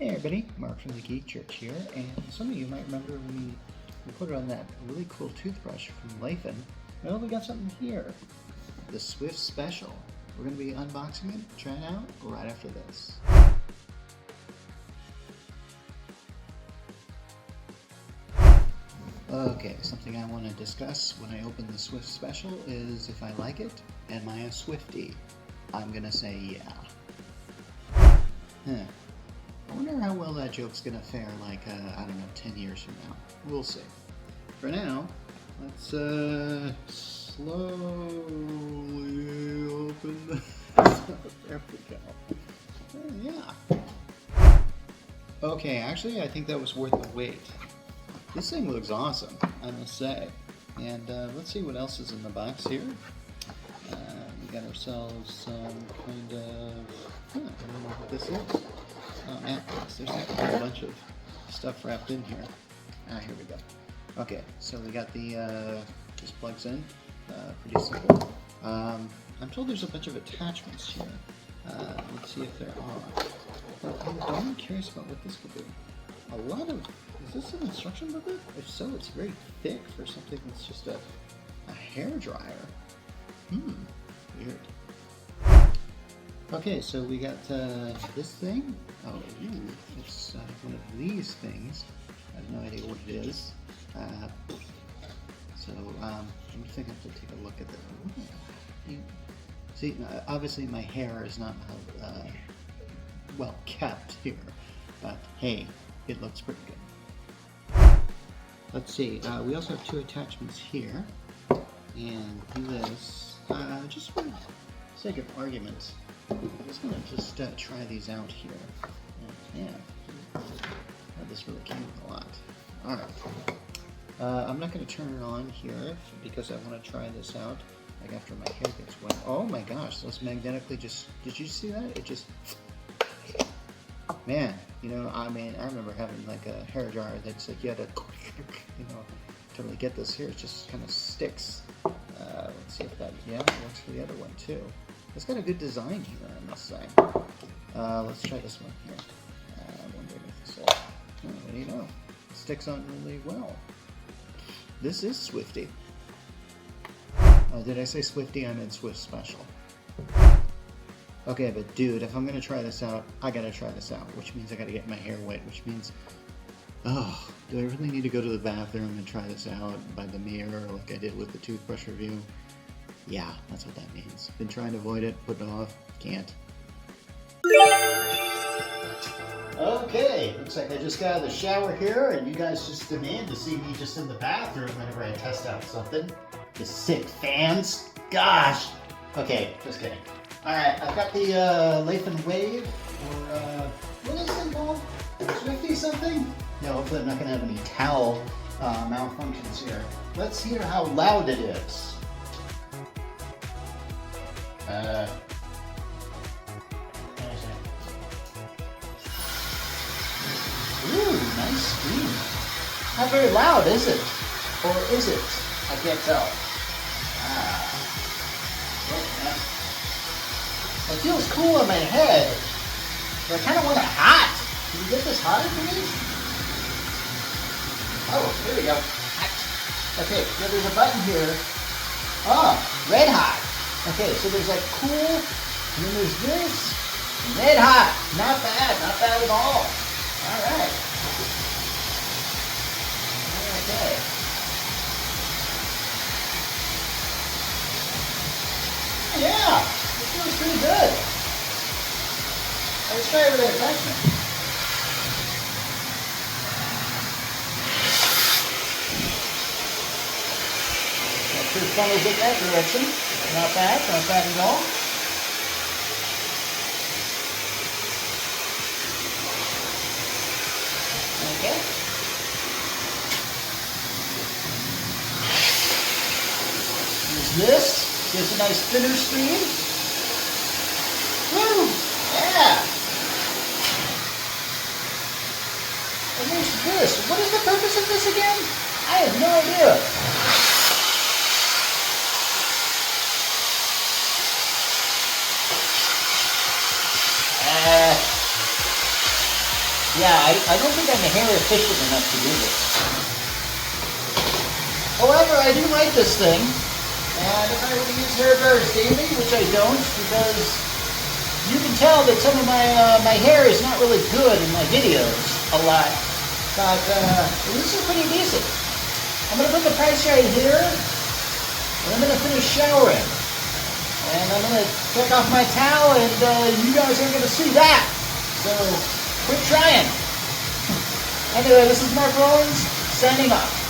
Hey everybody, Mark from the Geek Church here, and some of you might remember when we put it on that really cool toothbrush from Laifen. Well, we got something here, the Swift Special. We're going to be unboxing it, trying it out right after this. Okay, something I want to discuss when I open the Swift Special is if I like it. Am I a Swiftie? I'm going to say yeah. I wonder how well that joke's gonna fare like, I don't know, 10 years from now. We'll see. For now, let's slowly open the... There we go. Yeah. Okay, actually I think that was worth the wait. This thing looks awesome, I must say. And let's see what else is in the box here. We got ourselves some kind of... I don't know what this is. Oh man, there's like a whole bunch of stuff wrapped in here. Here we go. Okay, so we got the, just plugs in, pretty simple. I'm told there's a bunch of attachments here. Let's see if there are. I'm curious about what this could be. A lot of, is this an instruction booklet? If so, it's very thick for something that's just a hair dryer. Weird. Okay, so we got this thing. Oh, ooh, it's one of these things. I have no idea what it is. So I'm thinking to take a look at this. See, obviously my hair is not well kept here, but hey, it looks pretty good. Let's see. We also have two attachments here, and this just for the sake of argument. I'm just going to try these out here. Yeah, this really came with a lot. Alright. I'm not going to turn it on here because I want to try this out like after my hair gets wet. Oh my gosh, those magnetically just... Did you see that? It just... Man, you know, I mean, I remember having like a hair dryer that's like you had to, you know, to really get this here. It just kind of sticks. Let's see if that, yeah, it works for the other one too. It's got a good design here, I must say. Let's try this one here. I'm wondering if this will... Oh, what do you know? It sticks on really well. This is Swiftie. Did I say Swiftie? I meant Swift Special. Okay, but dude, if I'm going to try this out, I got to try this out, which means I got to get my hair wet, which means... Oh, do I really need to go to the bathroom and try this out by the mirror like I did with the toothbrush review? Yeah, that's what that means. Been trying to avoid it, put it off, can't. Okay, looks like I just got out of the shower here, and you guys just demand to see me just in the bathroom whenever I test out something. You sick fans. Gosh. Okay, just kidding. Alright, I've got the Laifen Wave, or what is it called? Swiftie something? No, hopefully I'm not going to have any towel malfunctions here. Let's hear how loud it is. Ooh, nice scream. Not very loud, is it? Or is it? I can't tell. It feels cool on my head, but I kind of want it hot. Can you get this hotter for me? Oh, here we go. Hot. Okay, so there's a button here. Oh, red hot. Okay, so there's like cool, and then there's this, red hot. Not bad at all. Alright. Okay. Yeah, this feels pretty good. Let's try it with an attachment. That sure funnels it that direction. Not bad at all. Okay. There's this. Gives a nice thinner stream. Woo! Yeah! And there's this. What is the purpose of this again? I have no idea. Yeah, I don't think I'm hair efficient enough to do this. However, I do like this thing, and if I were to use hair dryers daily, which I don't, because you can tell that some of my hair is not really good in my videos a lot, but this is pretty decent. I'm going to put the price right here, and I'm going to finish showering. And I'm going to take off my towel, and you guys aren't going to see that. So, quit trying. Anyway, this is Mark Rollins, signing off.